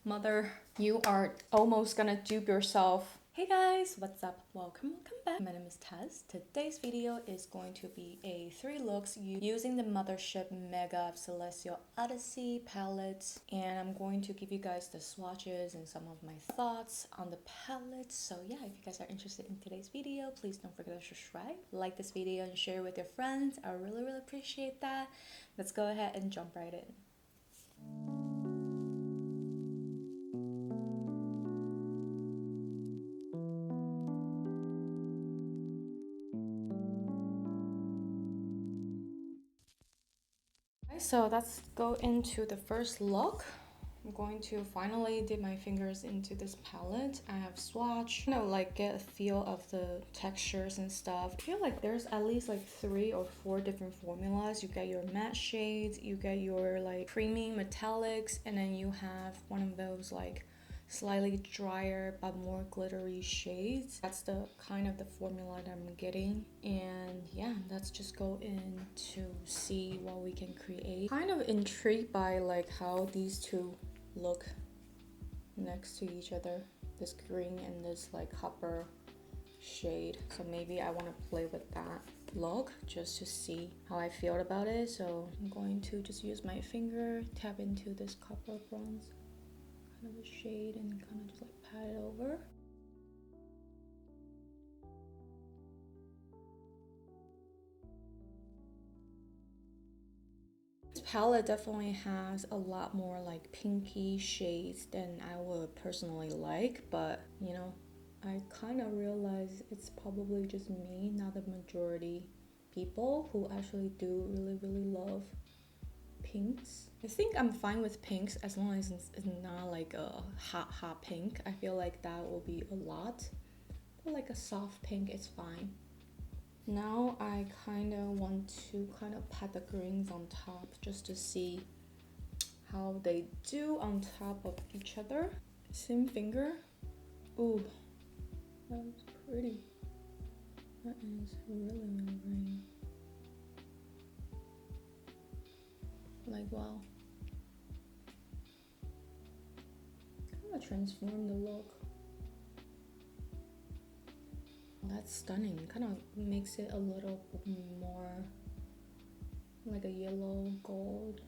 Mother, you are almost gonna dupe yourself. Hey guys, what's up? Welcome back. My name is Tess. Today's video is going to be a 3 looks using the MTHRSHP Mega Celestial Odyssey palette, and I'm going to give you guys the swatches and some of my thoughts on the palette. So yeah, if you guys are interested in today's video, please don't forget to subscribe, like this video, and share it with your friends. I really appreciate that. Let's go ahead and jump right in. So let's go into the first look. I'm going to finally dip my fingers into this palette. I have swatch, like get a feel of the textures and stuff. I feel like there's at least like 3 or 4 different formulas. You get your matte shades, you get your like creamy metallics, and then you have one of those like slightly drier but more glittery shades. That's the kind of the formula that I'm getting, and yeah, let's just go in to see what we can create. Kind of intrigued by like how these two look next to each other, this green and this like copper shade, so maybe I want to play with that look just to see how I feel about it. So I'm going to just use my finger, tap into this copper bronze kind of a shade, and kind of just like pat it over. This palette definitely has a lot more like pinky shades than I would personally like, but you know, I kind of realize it's probably just me, not the majority people who actually do really love pinks. I think I'm fine with pinks as long as it's not like a hot pink. I feel like that will be a lot, but like a soft pink is fine. Now I kind of want to kind of pat the greens on top just to see how they do on top of each other. Same finger. Ooh, that's pretty. That is really pretty. Like, wow. Kind of transform the look. That's stunning. Kind of makes it a little more like a yellow gold.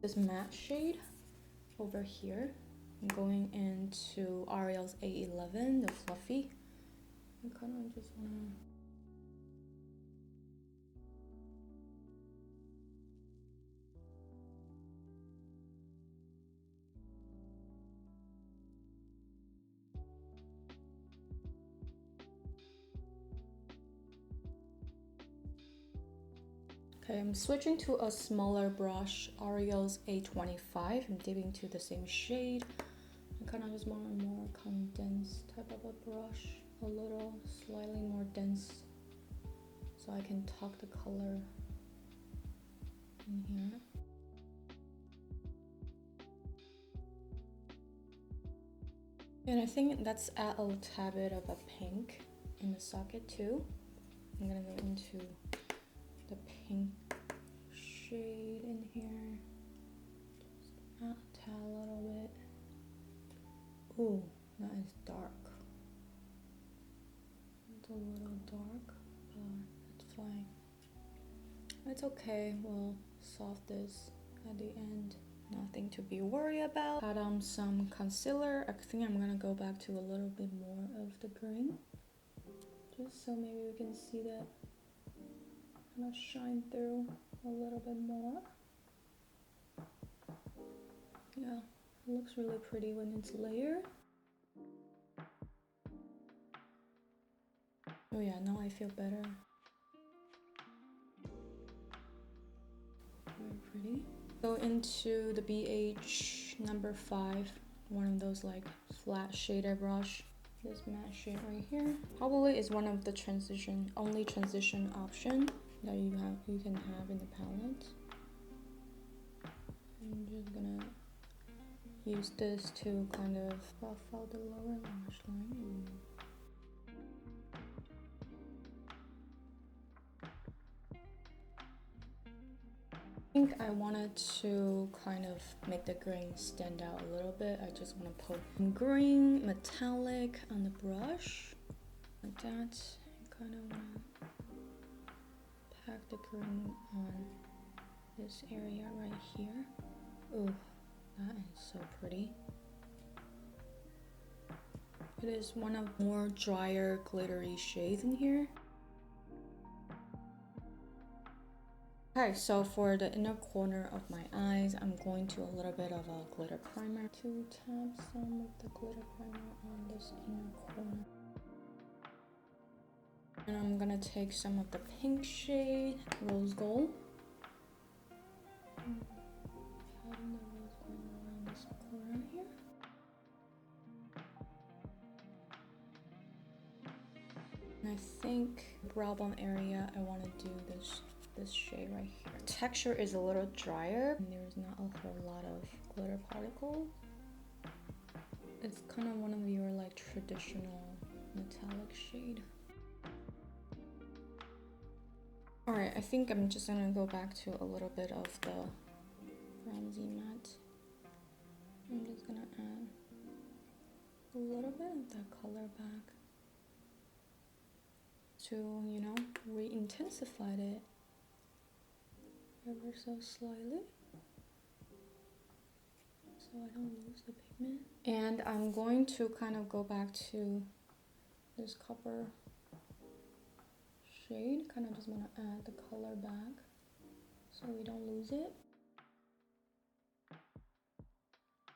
This matte shade over here, I'm going into Ariel's A11, the fluffy. I kind of just want to Okay, I'm switching to a smaller brush, Ariel's A25. I'm dipping to the same shade. I kind of just want a more condensed type of a brush, a little slightly more dense, so I can tuck the color in here. And I think let's add a tad bit of a pink in the socket too. I'm gonna go into the pink shade in here. Just add a tad, a little bit. Ooh, that is dark. It's a little dark, but it's fine. It's okay, we'll solve this at the end. Nothing to be worried about. Add on some concealer. I think I'm gonna go back to a little bit more of the green, just so maybe we can see that kind of shine through a little bit more. Yeah, it looks really pretty when it's layered. Oh yeah, now I feel better. Very pretty. Go into the BH number 5, one of those like flat shader brush. This matte shade right here probably is one of the only transition option that you can have in the palette. I'm just gonna use this to kind of buff out the lower lash line. think I wanted to kind of make the green stand out a little bit. I just want to put green metallic on the brush like that. Kind of want to pack the green on this area right here. Oh, that is so pretty. It is one of more drier glittery shades in here. Okay, so for the inner corner of my eyes, I'm going to a little bit of a glitter primer to tap some of the glitter primer on this inner corner. And I'm gonna take some of the pink shade, rose gold. Patting the rose gold around this corner here. And I think brow bone area, I want to do this shade right here. Texture is a little drier and there's not a whole lot of glitter particles. It's kind of one of your like traditional metallic shade. Alright, I think I'm just gonna go back to a little bit of the bronzy matte. I'm just gonna add a little bit of that color back to, you know, re-intensify it ever so slightly so I don't lose the pigment. And I'm going to kind of go back to this copper shade. Kind of just want to add the color back so we don't lose it.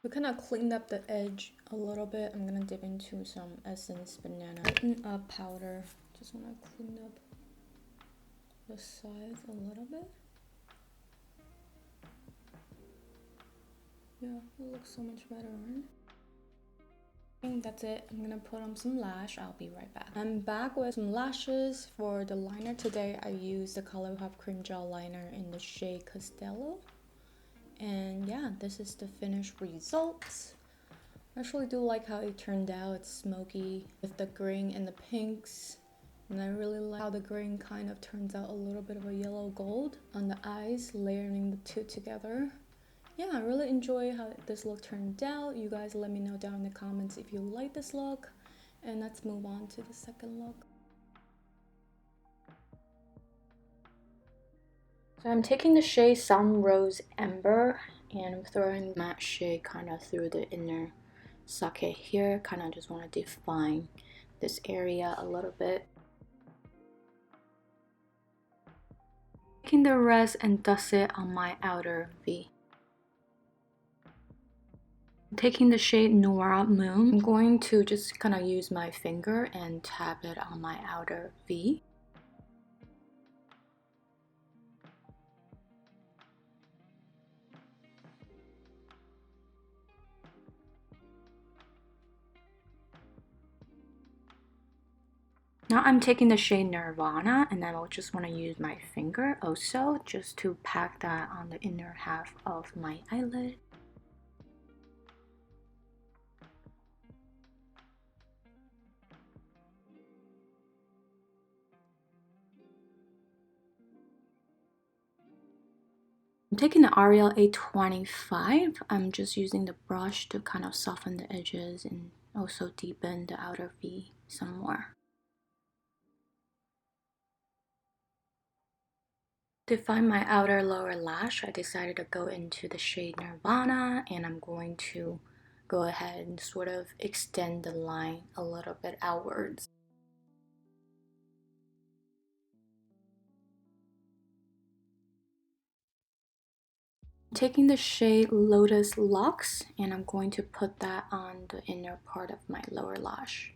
We kind of cleaned up the edge a little bit. I'm gonna dip into some Essence Banana Brighten Up powder. Just want to clean up the sides a little bit. Yeah, it looks so much better, right? I think that's it. I'm gonna put on some lash. I'll be right back. I'm back with some lashes. For the liner today, I used the ColourPop Cream Gel Liner in the shade Castello. And yeah, this is the finished result. I actually do like how it turned out. It's smoky with the green and the pinks. And I really like how the green kind of turns out a little bit of a yellow gold on the eyes, layering the two together. Yeah, I really enjoy how this look turned out. You guys let me know down in the comments if you like this look. And let's move on to the second look. So I'm taking the shade Sun Rose Amber and I'm throwing matte shade kind of through the inner socket here. Kind of just want to define this area a little bit. Taking the rest and dust it on my outer V. Taking the shade Noir Moon, I'm going to just kind of use my finger and tap it on my outer V. Now I'm taking the shade Nirvana and then I'll just want to use my finger also just to pack that on the inner half of my eyelid. I'm taking the Ariel A25. I'm just using the brush to kind of soften the edges and also deepen the outer V some more. To define my outer lower lash, I decided to go into the shade Nirvana and I'm going to go ahead and sort of extend the line a little bit outwards. Taking the shade Lotus Lux and I'm going to put that on the inner part of my lower lash.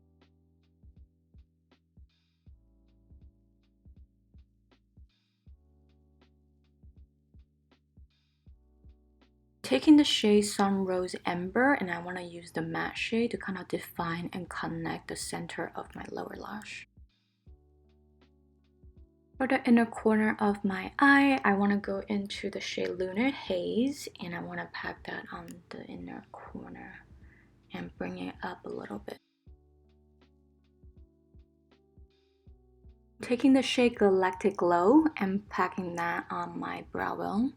Taking the shade Sun Rose Amber and I want to use the matte shade to kind of define and connect the center of my lower lash. For the inner corner of my eye, I want to go into the shade Lunar Haze and I want to pack that on the inner corner and bring it up a little bit. Taking the shade Galactic Glow and packing that on my brow bone.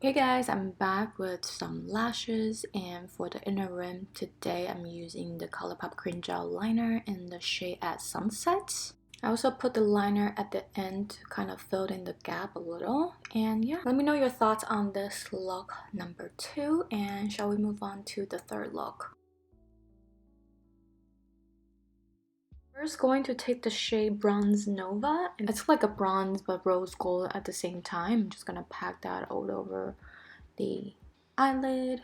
Hey guys, I'm back with some lashes, and for the inner rim today I'm using the ColourPop Cream Gel Liner in the shade at Sunset. I also put the liner at the end to kind of fill in the gap a little. And yeah, let me know your thoughts on this look number 2, and shall we move on to the third look? First, going to take the shade Bronze Nova. It's like a bronze but rose gold at the same time. I'm just gonna pack that all over the eyelid.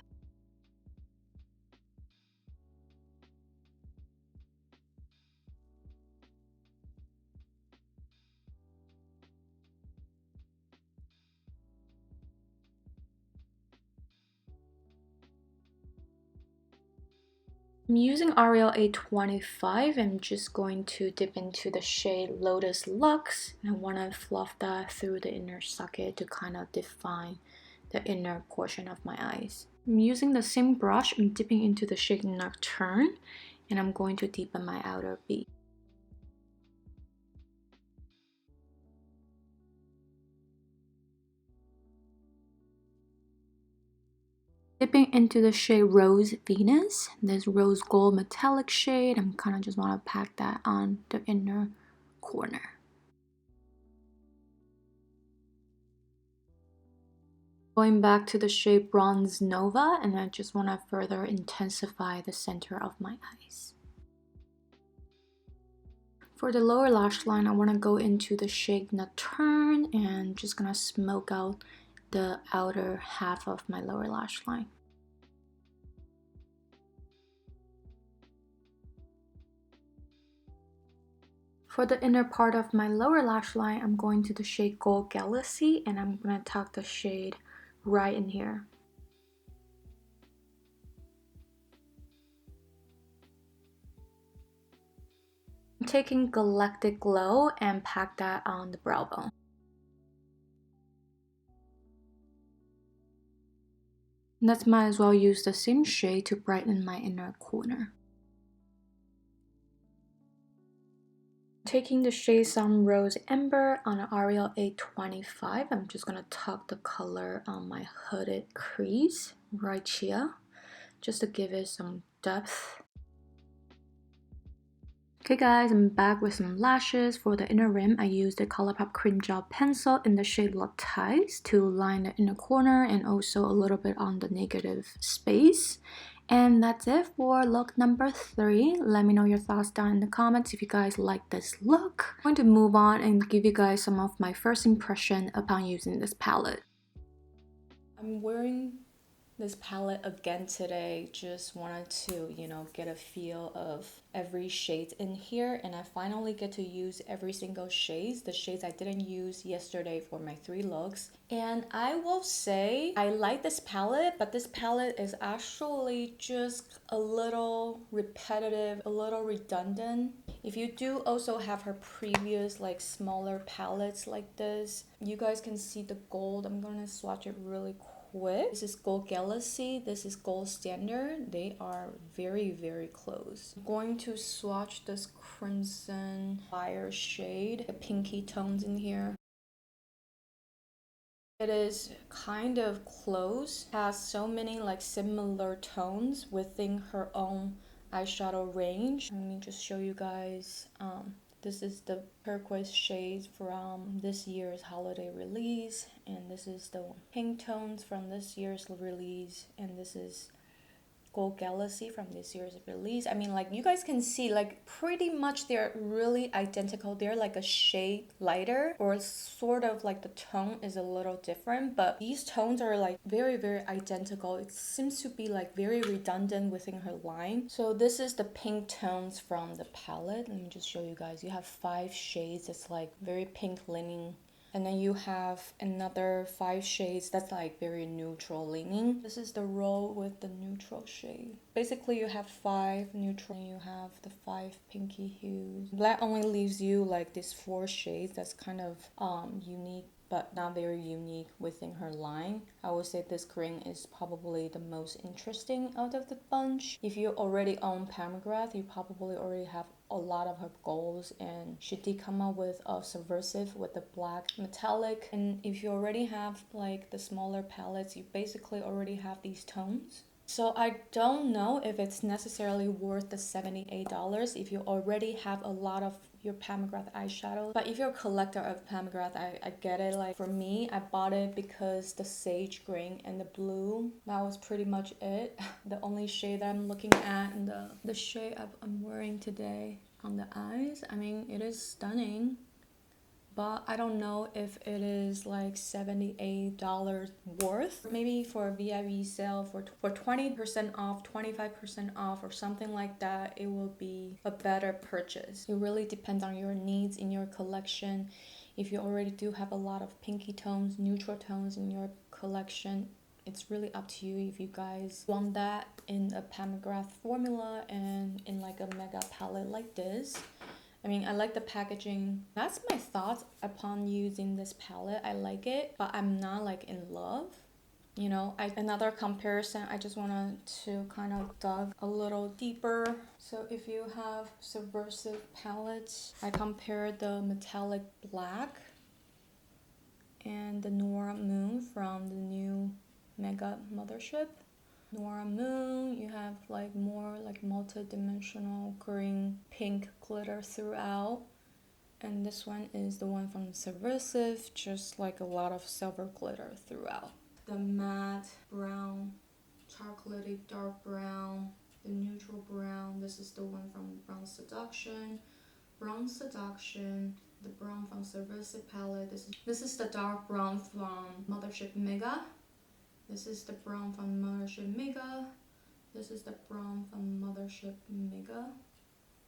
I'm using Ariel A25. I'm just going to dip into the shade Lotus Luxe. I want to fluff that through the inner socket to kind of define the inner portion of my eyes. I'm using the same brush. I'm dipping into the shade Nocturne, and I'm going to deepen my outer V. Dipping into the shade Rose Venus, this rose gold metallic shade. I'm kind of just want to pack that on the inner corner. Going back to the shade Bronze Nova, and I just want to further intensify the center of my eyes. For the lower lash line, I want to go into the shade Nocturne and just gonna smoke out the outer half of my lower lash line. For the inner part of my lower lash line, I'm going to the shade Gold Galaxy, and I'm gonna tuck the shade right in here. I'm taking Galactic Glow and pack that on the brow bone. Let's might as well use the same shade to brighten my inner corner. Taking the shade Some Rose Amber on an Ariel A25, I'm just gonna tuck the color on my hooded crease right here, just to give it some depth. Okay guys, I'm back with some lashes. For the inner rim, I used the ColourPop Cream Gel Pencil in the shade Lattice to line the inner corner and also a little bit on the negative space. And that's it for look number 3. Let me know your thoughts down in the comments if you guys like this look. I'm going to move on and give you guys some of my first impression upon using this palette. I'm wearing this palette again today. Just wanted to, get a feel of every shade in here, and I finally get to use every single shades, the shades I didn't use yesterday for my 3 looks. And I will say I like this palette, but this palette is actually just a little repetitive, a little redundant. If you do also have her previous like smaller palettes like this, you guys can see the gold. I'm gonna swatch it really quick. This is Gold Galaxy, this is Gold Standard. They are very, very close. I'm going to swatch this Crimson Fire shade, the pinky tones in here. It is kind of close, has so many like similar tones within her own eyeshadow range. Let me just show you guys. This is the turquoise shades from this year's holiday release, and this is the pink tones from this year's release, and this is Gold Galaxy from this year's release. I mean, like, you guys can see, like, pretty much they're really identical. They're like a shade lighter, or sort of like the tone is a little different, but these tones are like very, very identical. It seems to be like very redundant within her line. So this is the pink tones from the palette. Let me just show you guys. You have 5 shades. It's like very pink leaning. And then you have another 5 shades that's like very neutral leaning. This is the roll with the neutral shade. Basically you have 5 neutral and you have the 5 pinky hues. Black only leaves you like these 4 shades that's kind of unique, but not very unique within her line. I would say this green is probably the most interesting out of the bunch. If you already own MCGRATH, you probably already have a lot of her goals, and she did come up with a subversive with the black metallic. And if you already have like the smaller palettes, you basically already have these tones. So I don't know if it's necessarily worth the $78 if you already have a lot of your Pat McGrath eyeshadow. But if you're a collector of Pat McGrath, I get it. Like for me, I bought it because the sage green and the blue, that was pretty much it. The only shade that I'm looking at, and the shade I'm wearing today on the eyes, I mean, it is stunning. But I don't know if it is like $78 worth. Maybe for a VIV sale for 20% off, 25% off, or something like that, it will be a better purchase. It really depends on your needs in your collection. If you already do have a lot of pinky tones, neutral tones in your collection, it's really up to you if you guys want that in a Pat McGrath formula and in like a mega palette like this. I mean, I like the packaging. That's my thoughts upon using this palette. I like it, but I'm not like in love. You know, another comparison, I just wanted to kind of dug a little deeper. So if you have subversive palettes, I compared the metallic black and the Nora Moon from the new Mega Mothership. Nora Moon, you have like more like multi-dimensional green pink glitter throughout, and this one is the one from Subversive, just like a lot of silver glitter throughout. The matte brown, chocolatey dark brown, the neutral brown, this is the one from Brown Seduction, the brown from Subversive palette, this is the dark brown from Mothership Mega. This is the brown from Mothership Mega. This is the brown from Mothership Mega.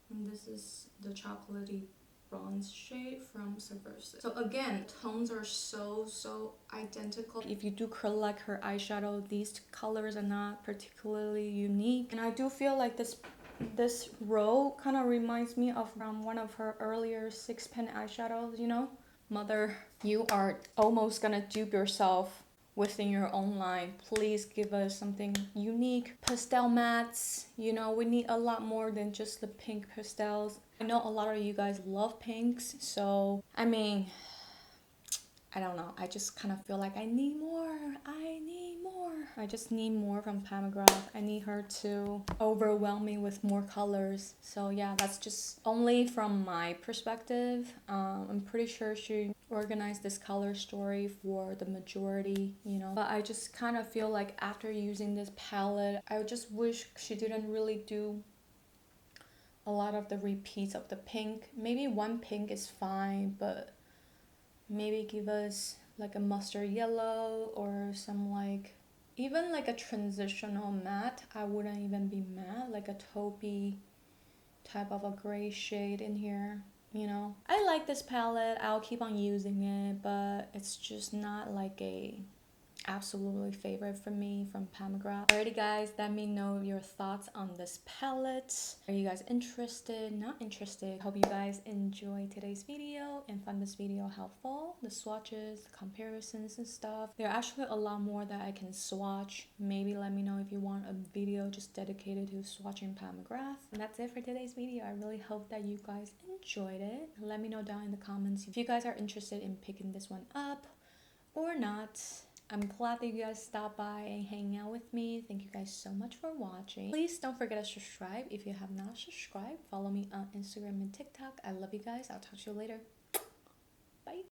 And this is the chocolatey bronze shade from Subversive. So again, tones are so identical. If you do collect her eyeshadow, these colors are not particularly unique. And I do feel like this row kind of reminds me of one of her earlier 6-pen eyeshadows, you know? Mother, you are almost gonna dupe yourself within your own line. Please give us something unique. Pastel mattes, you know, we need a lot more than just the pink pastels. I know a lot of you guys love pinks, so I mean, I don't know, I just kind of feel like I need more. I just need more from Pat McGrath. I need her to overwhelm me with more colors. So yeah, that's just only from my perspective. I'm pretty sure she organized this color story for the majority, you know. But I just kind of feel like after using this palette, I just wish she didn't really do a lot of the repeats of the pink. Maybe one pink is fine, but maybe give us like a mustard yellow or some like, even like a transitional matte. I wouldn't even be mad, like a taupey type of a gray shade in here, you know. I like this palette, I'll keep on using it, but it's just not like a absolutely favorite for me from Pat McGrath. Alrighty guys, let me know your thoughts on this palette. Are you guys interested? Not interested? Hope you guys enjoyed today's video and found this video helpful. The swatches, the comparisons and stuff. There are actually a lot more that I can swatch. Maybe let me know if you want a video just dedicated to swatching Pat McGrath. And that's it for today's video. I really hope that you guys enjoyed it. Let me know down in the comments if you guys are interested in picking this one up or not. I'm glad that you guys stopped by and hang out with me. Thank you guys so much for watching. Please don't forget to subscribe if you have not subscribed. Follow me on Instagram and TikTok. I love you guys. I'll talk to you later.